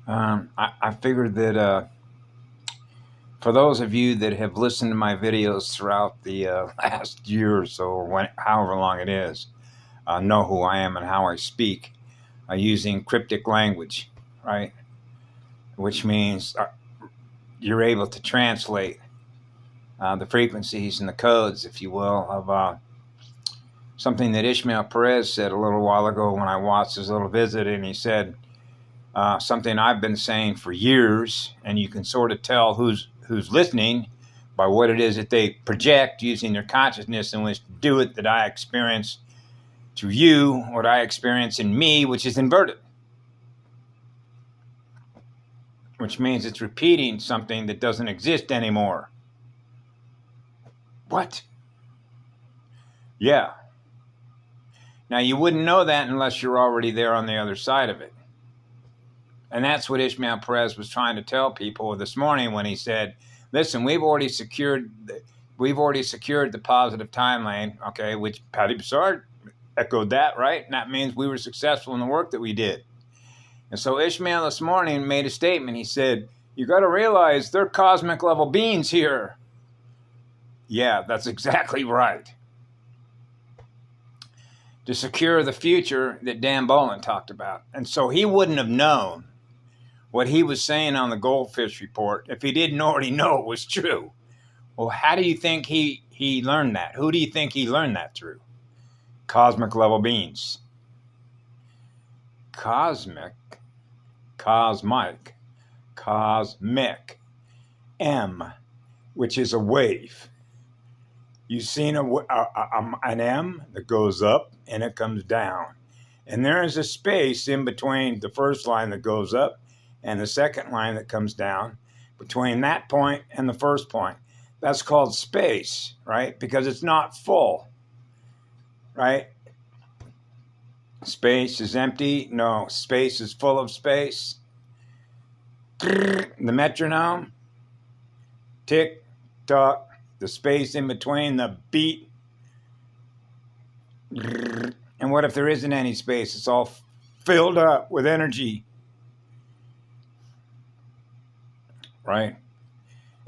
I figured that for those of you that have listened to my videos throughout the last year or so, or however long it is, know who I am and how I speak using cryptic language, right? Which means you're able to translate the frequencies and the codes, if you will, of something that Ishmael Perez said a little while ago when I watched his little visit, and he said something I've been saying for years, and you can sort of tell who's listening by what it is that they project using their consciousness in which to do it, that I experience through you, what I experience in me, which is inverted, which means it's repeating something that doesn't exist anymore. What? Yeah. Now, you wouldn't know that unless you're already there on the other side of it. And that's what Ishmael Perez was trying to tell people this morning when he said, listen, we've already secured the positive timeline, okay, which Patty Bessard echoed that, right? And that means we were successful in the work that we did. And so Ishmael this morning made a statement. He said, you got to realize they're cosmic level beings here. Yeah, that's exactly right. To secure the future that Dan Bolin talked about. And so he wouldn't have known what he was saying on the Goldfish Report if he didn't already know it was true. Well, how do you think he learned that? Who do you think he learned that through? Cosmic level beings. Cosmic, M, which is a wave. You've seen an M that goes up and it comes down. And there is a space in between the first line that goes up and the second line that comes down, between that point and the first point. That's called space, right? Because it's not full, right? Space is empty. No, space is full of space. The metronome, tick, tock. The space in between the beat. And what if there isn't any space? It's all filled up with energy. Right?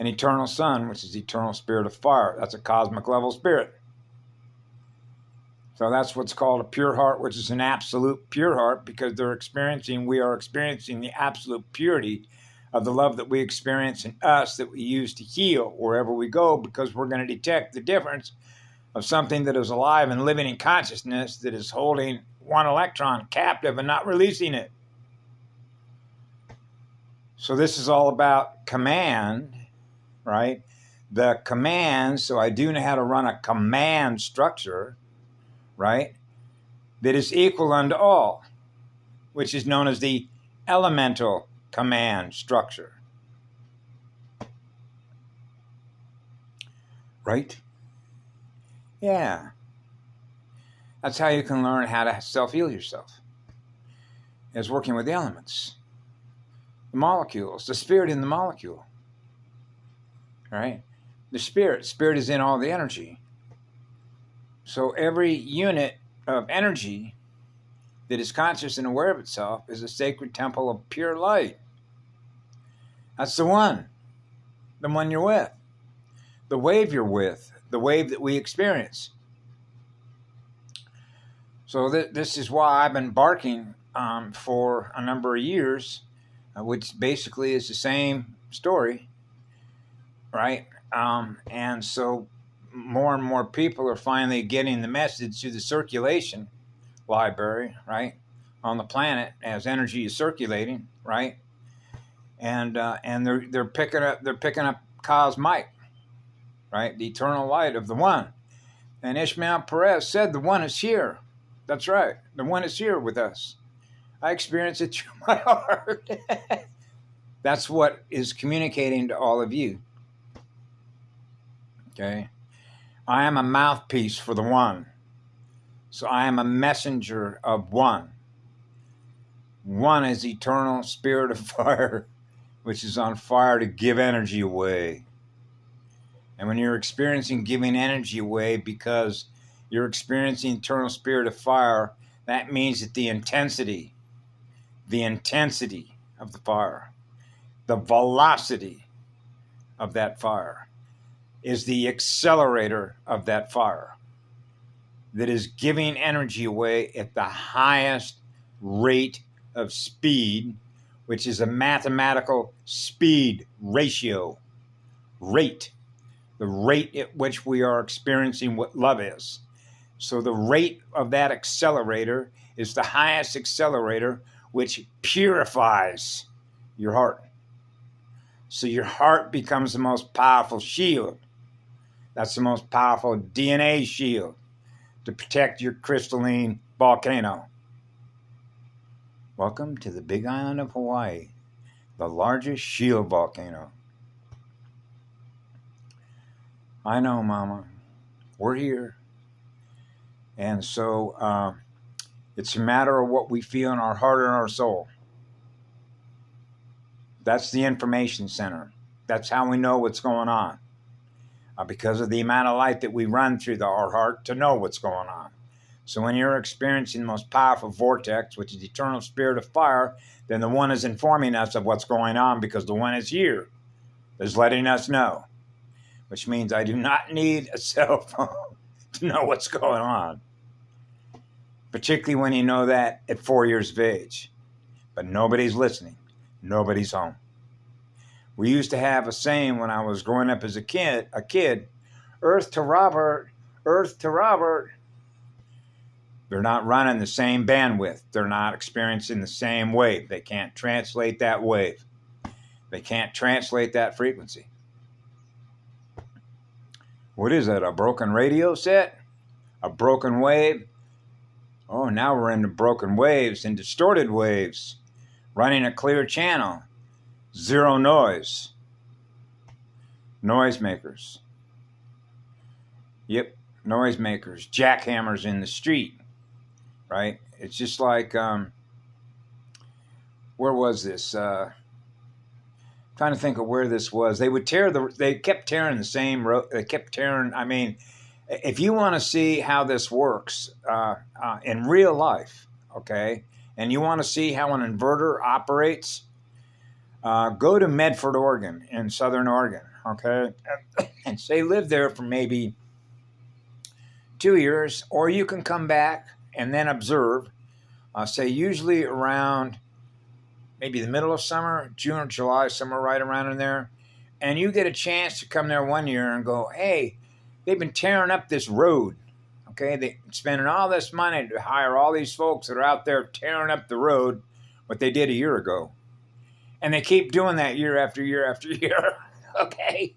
An eternal sun, which is the eternal spirit of fire. That's a cosmic level spirit. So that's what's called a pure heart, which is an absolute pure heart, because we are experiencing the absolute purity of the love that we experience in us, that we use to heal wherever we go, because we're going to detect the difference of something that is alive and living in consciousness that is holding one electron captive and not releasing it. So this is all about command, right? The command, so I do know how to run a command structure, right? That is equal unto all, which is known as the elemental command structure. Right? Yeah. That's how you can learn how to self-heal yourself, is working with the elements, the molecules, the spirit in the molecule. Right? The spirit is in all the energy. So every unit of energy that is conscious and aware of itself is a sacred temple of pure light. That's the one you're with, the wave you're with, the wave that we experience. So this is why I've been barking for a number of years, which basically is the same story, right? And so more and more people are finally getting the message through the circulation library, right, on the planet as energy is circulating, right, and they're picking up cosmic, right, the eternal light of the one. And Ishmael Perez said the one is here. That's right, the one is here with us. I experience it through my heart. That's what is communicating to all of you. Okay, I am a mouthpiece for the one. So I am a messenger of one. One is eternal spirit of fire, which is on fire to give energy away. And when you're experiencing giving energy away because you're experiencing eternal spirit of fire, that means that the intensity of the fire. The velocity of that fire is the accelerator of that fire that is giving energy away at the highest rate of speed, which is a mathematical speed ratio. Rate, the rate at which we are experiencing what love is. So the rate of that accelerator is the highest accelerator, which purifies your heart. So your heart becomes the most powerful shield. That's the most powerful DNA shield to protect your crystalline volcano. Welcome to the Big Island of Hawaii, the largest shield volcano. I know, Mama. We're here. And so it's a matter of what we feel in our heart and our soul. That's the information center. That's how we know what's going on. Because of the amount of light that we run through our heart to know what's going on. So when you're experiencing the most powerful vortex, which is the eternal spirit of fire, then the one is informing us of what's going on because the one is here. Is letting us know. Which means I do not need a cell phone to know what's going on. Particularly when you know that at 4 years of age. But nobody's listening. Nobody's home. We used to have a saying when I was growing up as a kid, Earth to Robert, Earth to Robert. They're not running the same bandwidth. They're not experiencing the same wave. They can't translate that wave. They can't translate that frequency. What is that, a broken radio set? A broken wave? Oh, now we're into broken waves and distorted waves. Running a clear channel. Zero noise. Noisemakers. Yep, noisemakers. Jackhammers in the street. Right? It's just like, where was this? Trying to think of where this was. They kept tearing the same road. They kept tearing, I mean, if you want to see how this works in real life, okay, and you want to see how an inverter operates, go to Medford, Oregon, in Southern Oregon, okay, and say live there for maybe 2 years, or you can come back and then observe, say usually around maybe the middle of summer, June or July, somewhere right around in there, and you get a chance to come there 1 year and go, hey, they've been tearing up this road, okay? They're spending all this money to hire all these folks that are out there tearing up the road, what they did a year ago. And they keep doing that year after year after year, okay?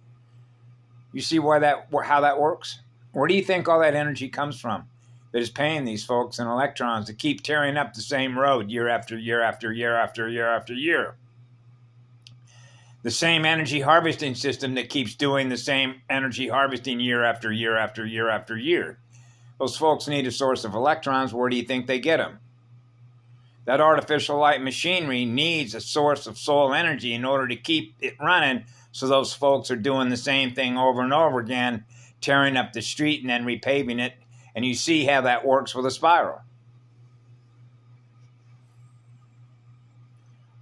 You see how that works? Where do you think all that energy comes from that is paying these folks in electrons to keep tearing up the same road year after year after year after year after year? The same energy harvesting system that keeps doing the same energy harvesting year after year after year after year. Those folks need a source of electrons. Where do you think they get them? That artificial light machinery needs a source of soul energy in order to keep it running, so those folks are doing the same thing over and over again, tearing up the street and then repaving it, and you see how that works with a spiral.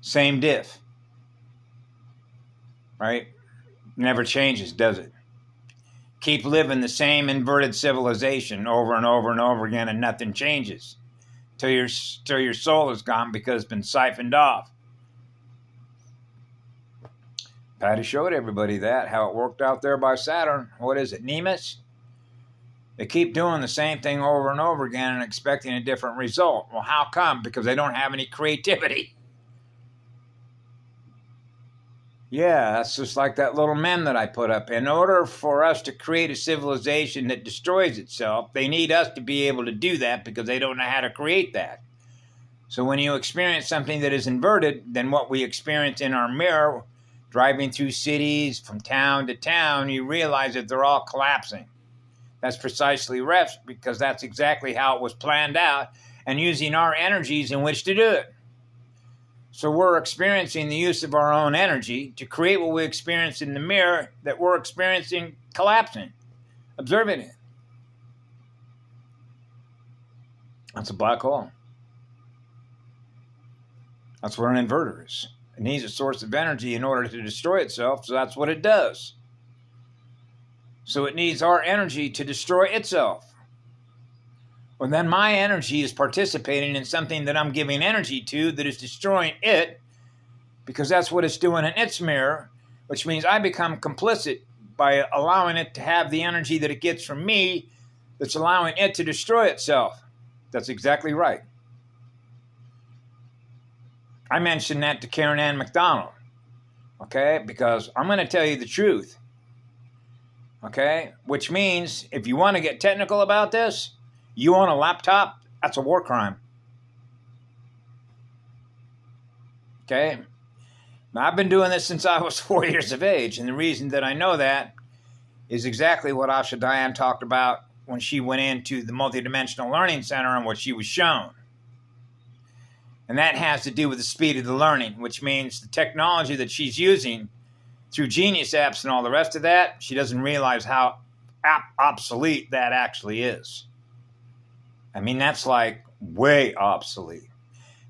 Same diff, right? Never changes, does it? Keep living the same inverted civilization over and over and over again, and nothing changes. Till your soul is gone because it's been siphoned off. Patty showed everybody how it worked out there by Saturn. What is it, Nemus? They keep doing the same thing over and over again and expecting a different result. Well, how come? Because they don't have any creativity. Yeah, that's just like that little meme that I put up. In order for us to create a civilization that destroys itself, they need us to be able to do that because they don't know how to create that. So when you experience something that is inverted, then what we experience in our mirror, driving through cities from town to town, you realize that they're all collapsing. That's precisely rest, because that's exactly how it was planned out, and using our energies in which to do it. So we're experiencing the use of our own energy to create what we experience in the mirror that we're experiencing collapsing, observing it. That's a black hole. That's what an inverter is. It needs a source of energy in order to destroy itself, so that's what it does. So it needs our energy to destroy itself. Well, then my energy is participating in something that I'm giving energy to that is destroying it, because that's what it's doing in its mirror, which means I become complicit by allowing it to have the energy that it gets from me that's allowing it to destroy itself. That's exactly right. I mentioned that to Karen Ann McDonald, okay, because I'm going to tell you the truth, okay, which means if you want to get technical about this, you own a laptop, that's a war crime, okay? Now, I've been doing this since I was 4 years of age, and the reason that I know that is exactly what Asha Diane talked about when she went into the Multidimensional Learning Center and what she was shown. And that has to do with the speed of the learning, which means the technology that she's using through Genius apps and all the rest of that, she doesn't realize how obsolete that actually is. I mean, that's like way obsolete.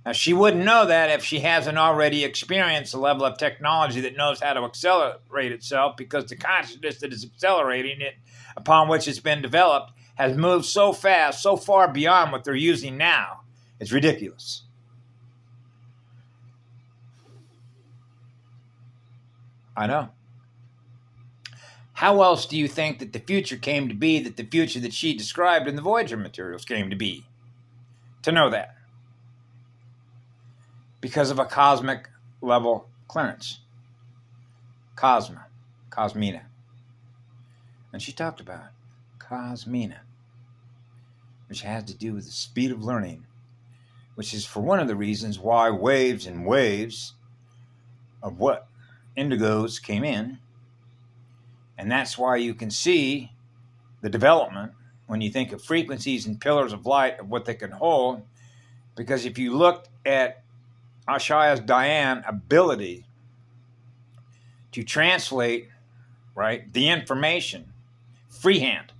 Now, she wouldn't know that if she hasn't already experienced a level of technology that knows how to accelerate itself, because the consciousness that is accelerating it, upon which it's been developed, has moved so fast, so far beyond what they're using now. It's ridiculous. I know. How else do you think that the future came to be, that the future that she described in the Voyager materials came to be? To know that. Because of a cosmic level clearance. Cosmina. And she talked about Cosmina, which has to do with the speed of learning, which is for one of the reasons why waves and waves of what indigos came in. And that's why you can see the development when you think of frequencies and pillars of light of what they can hold. Because if you look at Asha Diane's ability to translate, right, the information freehand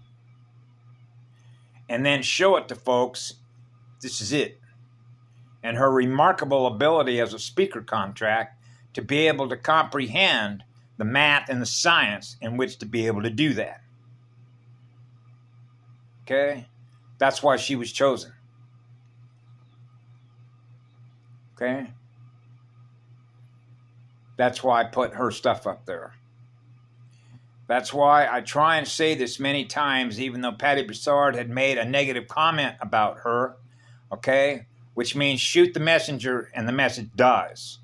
and then show it to folks, this is it. And her remarkable ability as a speaker contract to be able to comprehend the math and the science in which to be able to do that. Okay? That's why she was chosen. Okay? That's why I put her stuff up there. That's why I try and say this many times, even though Patty Broussard had made a negative comment about her, okay? Which means shoot the messenger and the message dies.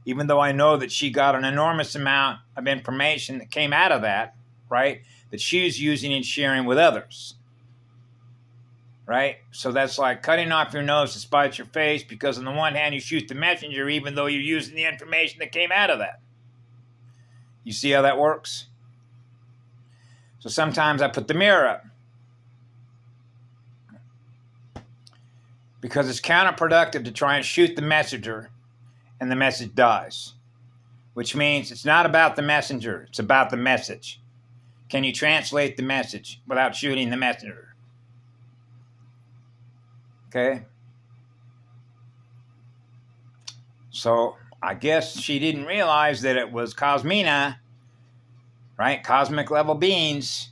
Even though I know that she got an enormous amount of information that came out of that, right? That she's using and sharing with others. Right? So that's like cutting off your nose to spite your face, because on the one hand you shoot the messenger even though you're using the information that came out of that. You see how that works? So sometimes I put the mirror up, because it's counterproductive to try and shoot the messenger and the message dies. Which means it's not about the messenger, it's about the message. Can you translate the message without shooting the messenger? Okay? So I guess she didn't realize that it was Cosmina, right? Cosmic level beings,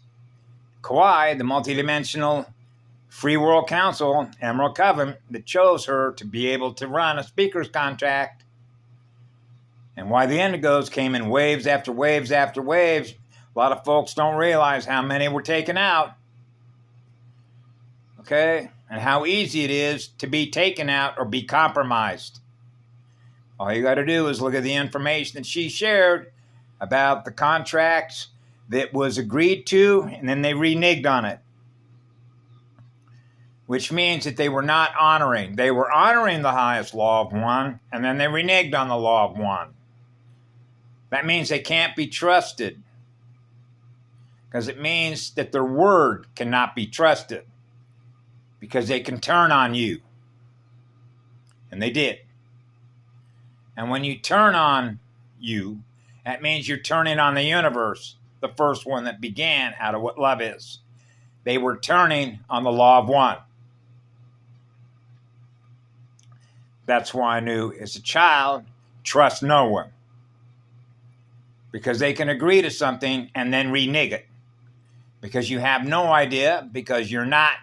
Kawai, the multidimensional Free World Council, Emerald Coven, that chose her to be able to run a speaker's contract. And why the indigos came in waves after waves after waves. A lot of folks don't realize how many were taken out. Okay? And how easy it is to be taken out or be compromised. All you got to do is look at the information that she shared about the contracts that was agreed to, and then they reneged on it. Which means that they were not honoring. They were honoring the highest law of one, and then they reneged on the law of one. That means they can't be trusted, because it means that their word cannot be trusted, because they can turn on you. And they did. And when you turn on you, that means you're turning on the universe, the first one that began out of what love is. They were turning on the law of one. That's why I knew as a child, trust no one. Because they can agree to something and then renege it. Because you have no idea, because you're not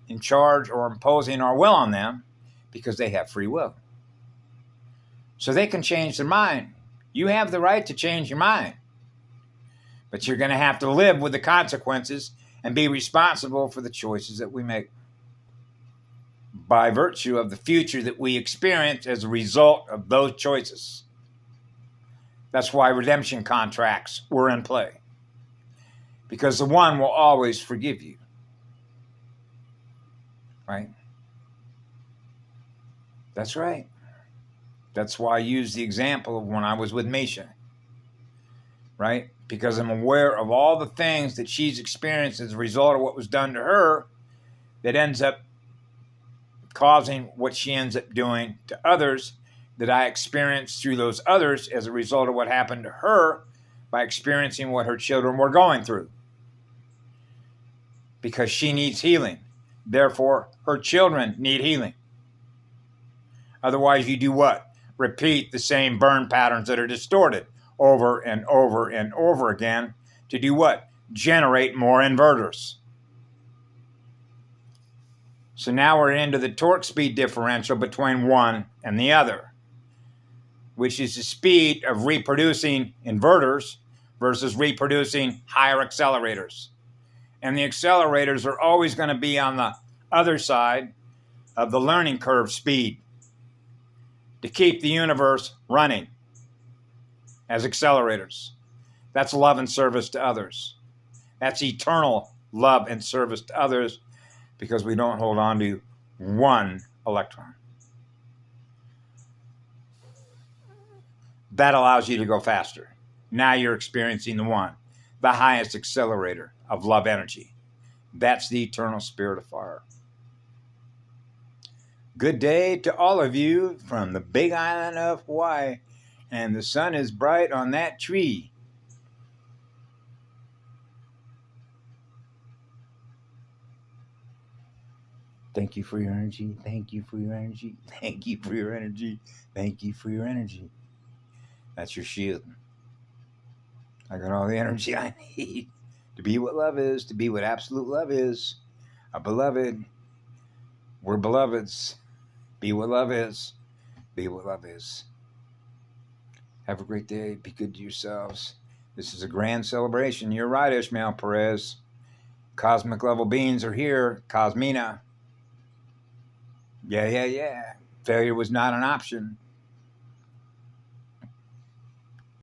in charge or imposing our will on them, because they have free will. So they can change their mind. You have the right to change your mind. But you're going to have to live with the consequences and be responsible for the choices that we make, by virtue of the future that we experience as a result of those choices. That's why redemption contracts were in play. Because the one will always forgive you. Right? That's right. That's why I use the example of when I was with Misha. Right? Because I'm aware of all the things that she's experienced as a result of what was done to her that ends up causing what she ends up doing to others, that I experienced through those others as a result of what happened to her by experiencing what her children were going through. Because she needs healing. Therefore, her children need healing. Otherwise, you do what? Repeat the same burn patterns that are distorted over and over and over again to do what? Generate more inverters. So now we're into the torque speed differential between one and the other, which is the speed of reproducing inverters versus reproducing higher accelerators. And the accelerators are always going to be on the other side of the learning curve speed to keep the universe running as accelerators. That's love and service to others. That's eternal love and service to others, because we don't hold on to one electron. That allows you to go faster. Now you're experiencing the one, the highest accelerator of love energy. That's the eternal spirit of fire. Good day to all of you from the big island of Hawaii. And the sun is bright on that tree. Thank you for your energy. Thank you for your energy. Thank you for your energy. Thank you for your energy. That's your shield. I got all the energy I need to be what love is, to be what absolute love is. A beloved. We're beloveds. Be what love is. Be what love is. Have a great day. Be good to yourselves. This is a grand celebration. You're right, Ishmael Perez. Cosmic level beings are here. Cosmina. Yeah. Failure was not an option.